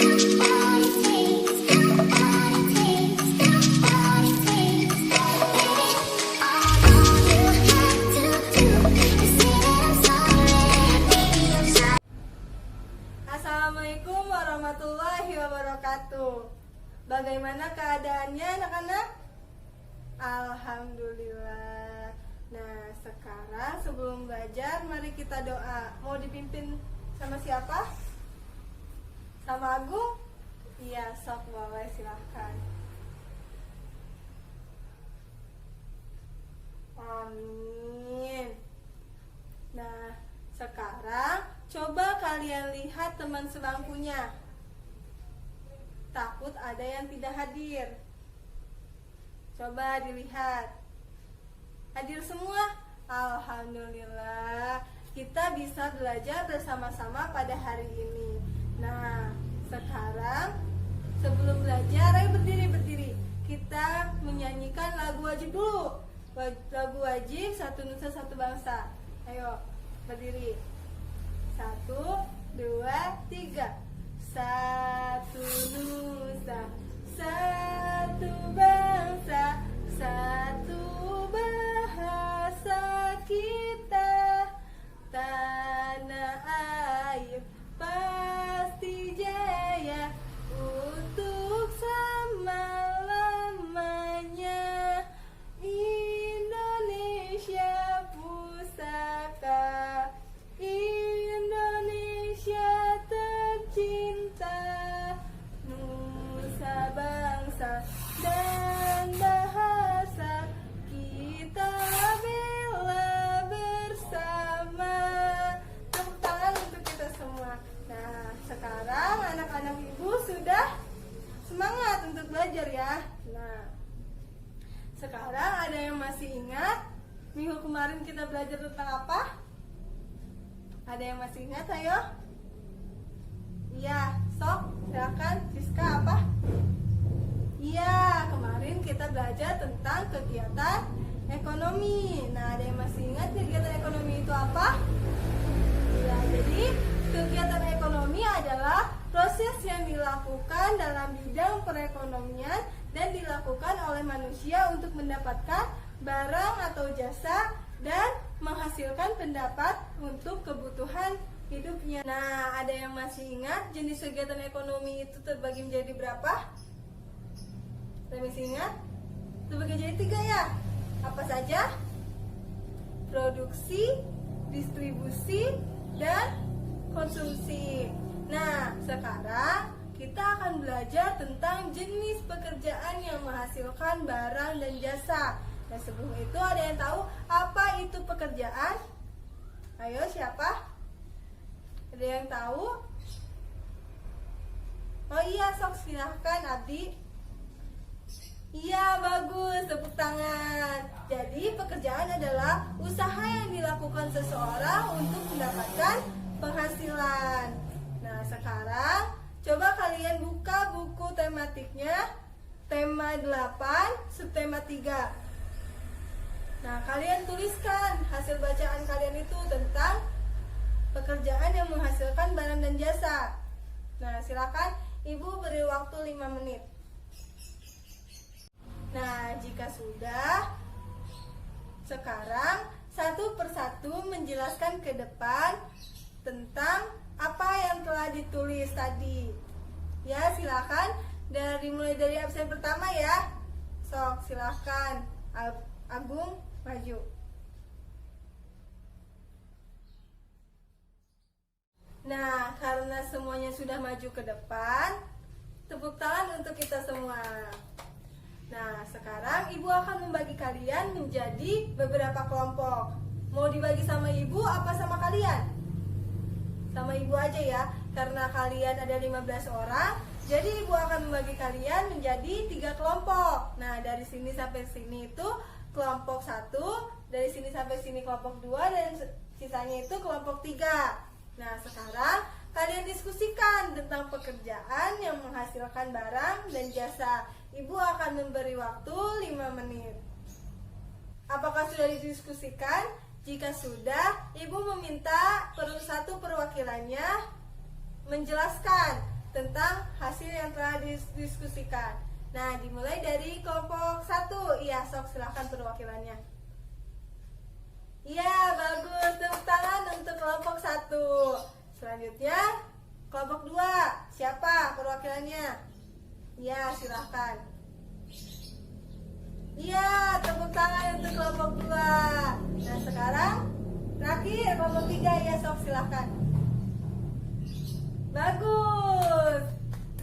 Assalamualaikum warahmatullahi wabarakatuh. Bagaimana keadaannya anak-anak? Alhamdulillah. Nah, sekarang sebelum belajar mari kita doa. Mau dipimpin sama siapa? Sama Agung? Iya, sok boleh, silahkan. Amin. Nah, sekarang coba kalian lihat teman sebangkunya. Takut ada yang tidak hadir. Coba dilihat. Hadir semua? Alhamdulillah. Kita bisa belajar bersama-sama pada hari ini. Nah, sekarang sebelum belajar, ayo berdiri. Kita menyanyikan lagu wajib dulu. Lagu wajib Satu Nusa Satu Bangsa. Ayo berdiri. 1, 2, 3. Satu nusa, satu bangsa, satu bahasa kita. Tanah air pasti jaya untuk selama-lamanya. Indonesia pusaka, Indonesia tercinta, nusa bangsa dan bahasa kita bela bersama. Tepuk tangan untuk kita semua. Nah, sekarang anak-anak ibu sudah semangat untuk belajar ya. Nah, sekarang ada yang masih ingat minggu kemarin kita belajar tentang apa? Ada yang masih ingat, ayo? Iya, sok, silakan. Siska apa? Iya, kemarin kita belajar tentang kegiatan ekonomi. Nah, ada yang masih ingat kegiatan ekonomi itu apa? Iya, jadi kegiatan ekonomi adalah proses yang dilakukan dalam bidang perekonomian dan dilakukan oleh manusia untuk mendapatkan barang atau jasa dan menghasilkan pendapat untuk kebutuhan hidupnya. Nah, ada yang masih ingat jenis kegiatan ekonomi itu terbagi menjadi berapa? Ada yang masih ingat? Terbagi menjadi 3 ya. Apa saja? Produksi, distribusi, dan konsumsi. Nah, sekarang kita akan belajar tentang jenis pekerjaan yang menghasilkan barang dan jasa. Nah, sebelum itu ada yang tahu apa itu pekerjaan? Ayo, siapa? Ada yang tahu? Oh iya, sok silahkan Abdi. Iya, bagus, tepuk tangan. Jadi pekerjaan adalah usaha yang dilakukan seseorang untuk mendapatkan penghasilan. Nah, sekarang coba kalian buka buku tematiknya. Tema 8, subtema 3. Nah, kalian tuliskan hasil bacaan kalian itu tentang pekerjaan yang menghasilkan barang dan jasa. Nah, silakan Ibu beri waktu 5 menit. Nah, jika sudah, sekarang satu persatu menjelaskan ke depan tentang apa yang telah ditulis tadi. Ya, silakan mulai dari absen pertama ya. Sok, silakan Agung maju. Nah, karena semuanya sudah maju ke depan, tepuk tangan untuk kita semua. Nah, sekarang Ibu akan membagi kalian menjadi beberapa kelompok. Mau dibagi sama Ibu apa sama kalian? Sama Ibu aja ya, karena kalian ada 15 orang, jadi Ibu akan membagi kalian menjadi 3 kelompok. Nah, dari sini sampai sini itu kelompok 1, dari sini sampai sini kelompok 2, dan sisanya itu kelompok 3. Nah, sekarang kalian diskusikan tentang pekerjaan yang menghasilkan barang dan jasa. Ibu akan memberi waktu 5 menit. Apakah sudah didiskusikan? Jika sudah, Ibu meminta satu perwakilannya menjelaskan tentang hasil yang telah didiskusikan. Nah, dimulai dari kelompok 1. Iya, sok silahkan perwakilannya. Iya, bagus. Tepuk tangan untuk kelompok 1. Selanjutnya, kelompok 2. Siapa perwakilannya? Iya, silahkan. Iya, tepuk tangan untuk kelompok 2. Nah, sekarang terakhir kelompok 3. Ya, sok silahkan. Bagus.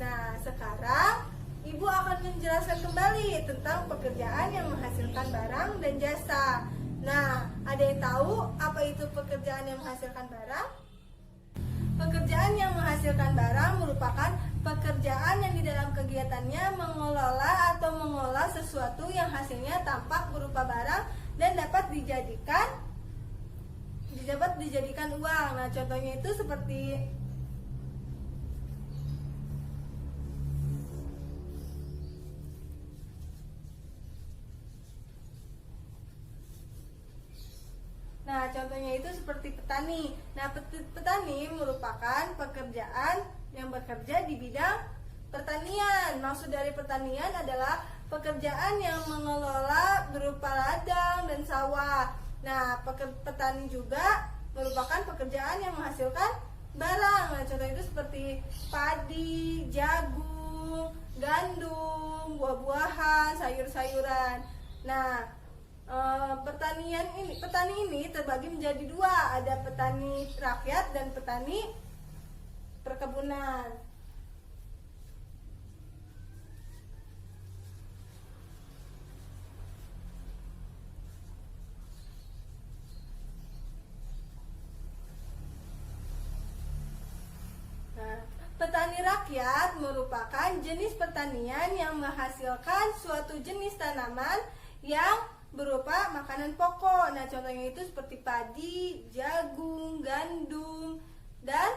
Nah, sekarang Ibu akan menjelaskan kembali tentang pekerjaan yang menghasilkan barang dan jasa. Nah, ada yang tahu apa itu pekerjaan yang menghasilkan barang? Pekerjaan yang menghasilkan barang merupakan pekerjaan yang di dalam kegiatannya mengelola atau mengolah sesuatu yang hasilnya tampak berupa barang dan dapat dijadikan uang. Nah, contohnya itu seperti petani. Nah, petani merupakan pekerjaan yang bekerja di bidang pertanian. Maksud dari pertanian adalah pekerjaan yang mengelola berupa ladang dan sawah. Nah, petani juga merupakan pekerjaan yang menghasilkan barang. Nah, contoh itu seperti padi, jagung, gandum, buah-buahan, sayur-sayuran. Nah, petani ini terbagi menjadi 2, ada petani rakyat dan petani perkebunan. Nah, petani rakyat merupakan jenis pertanian yang menghasilkan suatu jenis tanaman yang berupa makanan pokok. Nah, contohnya itu seperti padi, jagung, gandum, dan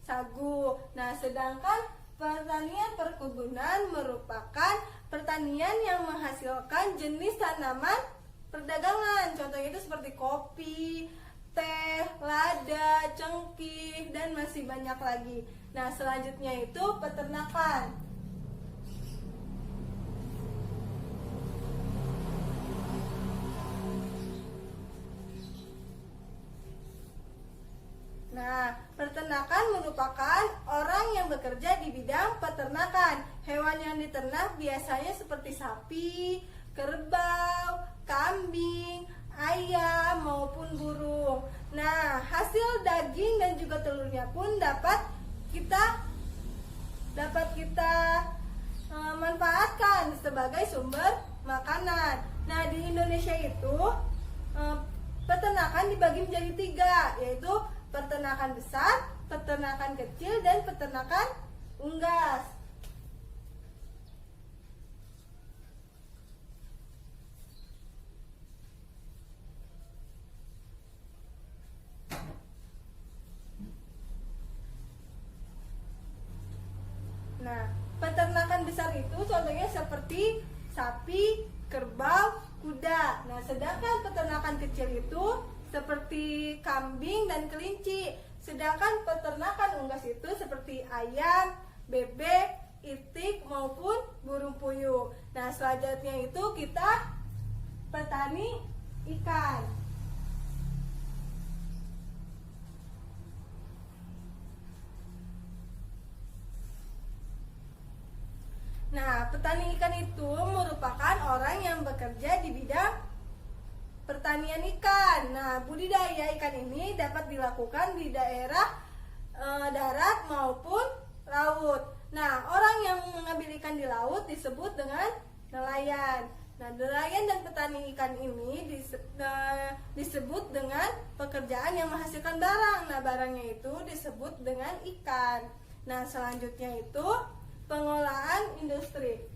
sagu. Nah, sedangkan pertanian perkebunan merupakan pertanian yang menghasilkan jenis tanaman perdagangan. Contohnya itu seperti kopi, teh, lada, cengkih, dan masih banyak lagi. Nah, selanjutnya itu peternakan. Nah, peternakan merupakan orang yang bekerja di bidang peternakan. Hewan yang diternak biasanya seperti sapi, kerbau, kambing, ayam, maupun burung. Nah, hasil daging dan juga telurnya pun dapat kita manfaatkan sebagai sumber makanan. Nah, di Indonesia itu peternakan dibagi menjadi 3, yaitu peternakan besar, peternakan kecil, dan peternakan unggas. Nah, peternakan besar itu contohnya seperti sapi, kerbau, kuda. Nah, sedangkan peternakan kecil itu seperti kambing dan kelinci. Sedangkan peternakan unggas itu seperti ayam, bebek, itik, maupun burung puyuh. Nah, selanjutnya itu kita petani ikan. Nah, petani ikan itu merupakan orang yang bekerja di bidang pertanian ikan. Nah, budidaya ikan ini dapat dilakukan di daerah darat maupun laut. Nah, orang yang mengambil ikan di laut disebut dengan nelayan. Nah, nelayan dan petani ikan ini disebut dengan pekerjaan yang menghasilkan barang. Nah, barangnya itu disebut dengan ikan. Nah, selanjutnya itu pengolahan industri.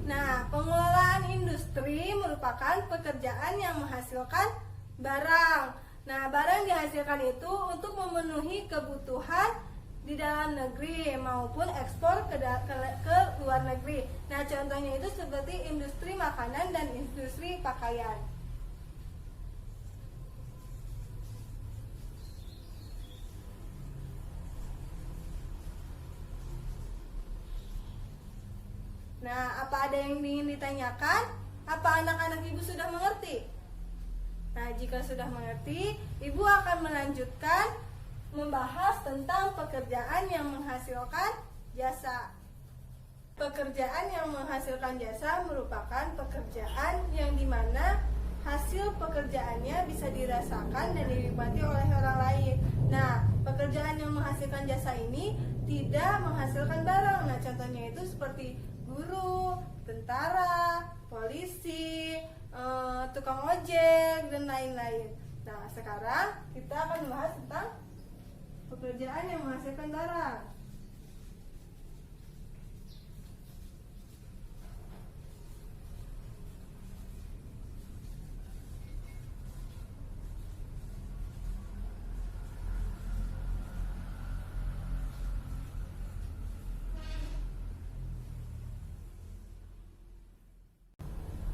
Nah, pengolahan industri merupakan pekerjaan yang menghasilkan barang. Nah, barang dihasilkan itu untuk memenuhi kebutuhan di dalam negeri maupun ekspor ke luar negeri. Nah, contohnya itu seperti industri makanan dan industri pakaian. Nah, apa ada yang ingin ditanyakan? Apa anak-anak ibu sudah mengerti? Nah, jika sudah mengerti, ibu akan melanjutkan membahas tentang pekerjaan yang menghasilkan jasa. Pekerjaan yang menghasilkan jasa merupakan pekerjaan yang dimana hasil pekerjaannya bisa dirasakan dan dinikmati oleh orang lain. Nah, pekerjaan yang menghasilkan jasa ini tidak menghasilkan barang. Nah, contohnya itu seperti guru, tentara, polisi, tukang ojek, dan lain-lain. Nah, sekarang kita akan membahas tentang pekerjaan yang menghasilkan barang.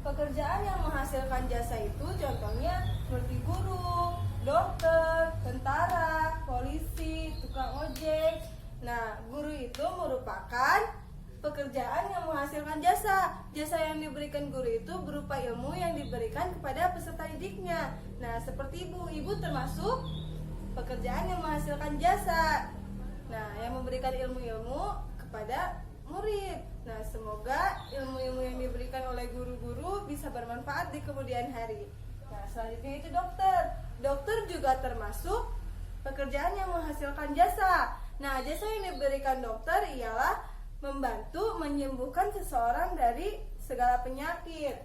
Pekerjaan yang menghasilkan jasa itu contohnya seperti guru, dokter, tentara, polisi, tukang ojek. Nah, guru itu merupakan pekerjaan yang menghasilkan jasa. Jasa yang diberikan guru itu berupa ilmu yang diberikan kepada peserta didiknya. Nah, seperti ibu termasuk pekerjaan yang menghasilkan jasa. Nah, yang memberikan ilmu-ilmu kepada murid. Nah, semoga ilmu-ilmu yang diberikan oleh guru-guru bisa bermanfaat di kemudian hari. Nah, selanjutnya itu dokter. Dokter juga termasuk pekerjaan yang menghasilkan jasa. Nah, jasa yang diberikan dokter ialah membantu menyembuhkan seseorang dari segala penyakit.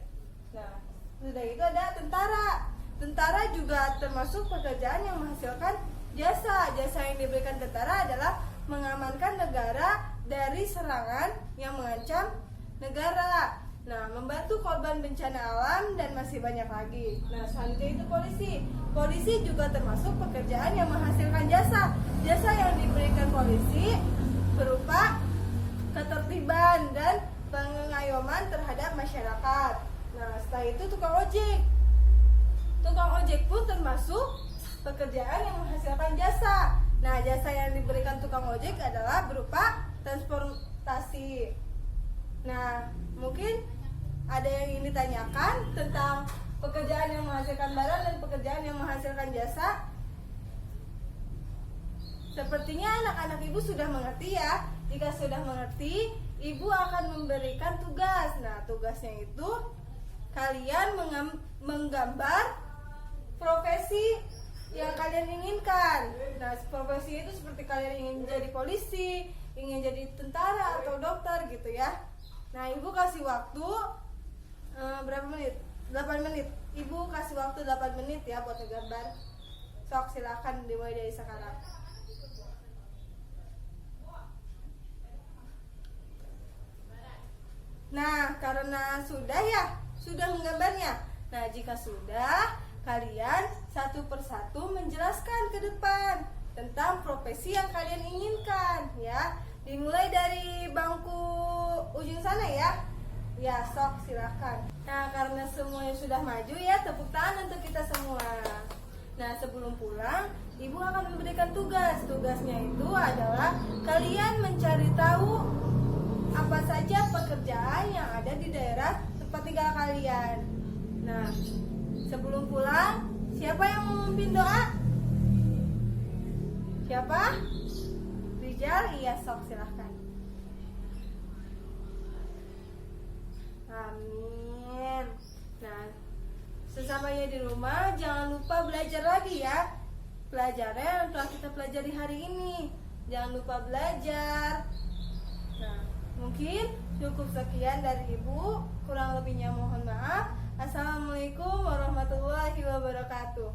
Nah, sudah itu ada tentara. Tentara juga termasuk pekerjaan yang menghasilkan jasa. Jasa yang diberikan tentara adalah mengamankan negara dari serangan yang mengancam negara. Nah, membantu korban bencana alam dan masih banyak lagi. Nah, selanjutnya itu polisi. Polisi juga termasuk pekerjaan yang menghasilkan jasa. Jasa yang diberikan polisi berupa ketertiban dan pengayoman terhadap masyarakat. Nah, setelah itu tukang ojek. Tukang ojek pun termasuk pekerjaan yang menghasilkan jasa. Nah, jasa yang diberikan tukang ojek adalah berupa transportasi. Nah, mungkin ada yang ingin ditanyakan tentang pekerjaan yang menghasilkan barang dan pekerjaan yang menghasilkan jasa. Sepertinya anak-anak ibu sudah mengerti ya. Jika sudah mengerti, ibu akan memberikan tugas. Nah, tugasnya itu kalian menggambar profesi yang kalian inginkan. Nah, profesi itu seperti kalian ingin jadi polisi, ingin jadi tentara atau dokter gitu ya. Nah, ibu kasih waktu berapa menit? 8 menit. Ibu kasih waktu 8 menit ya buat ngegambar. Sok, silakan dimulai dari sekarang. Nah, karena sudah menggambarnya. Nah, jika sudah, kalian satu persatu menjelaskan ke depan tentang profesi yang kalian inginkan ya. Dimulai dari bangku ujung sana ya. Ya, sok silakan. Nah, karena semuanya sudah maju ya, tepuk tangan untuk kita semua. Nah, sebelum pulang, ibu akan memberikan tugas. Tugasnya itu adalah kalian mencari tahu apa saja pekerjaan yang ada di daerah tempat tinggal kalian. Nah, sebelum pulang, siapa yang memimpin doa? Siapa? Rijal? Iya, sok silahkan. Amin. Nah, sesampainya di rumah, jangan lupa belajar lagi ya. Pelajaran yang telah kita pelajari hari ini. Jangan lupa belajar. Nah, mungkin cukup sekian dari ibu. Kurang lebihnya mohon maaf. Assalamualaikum warahmatullahi wabarakatuh.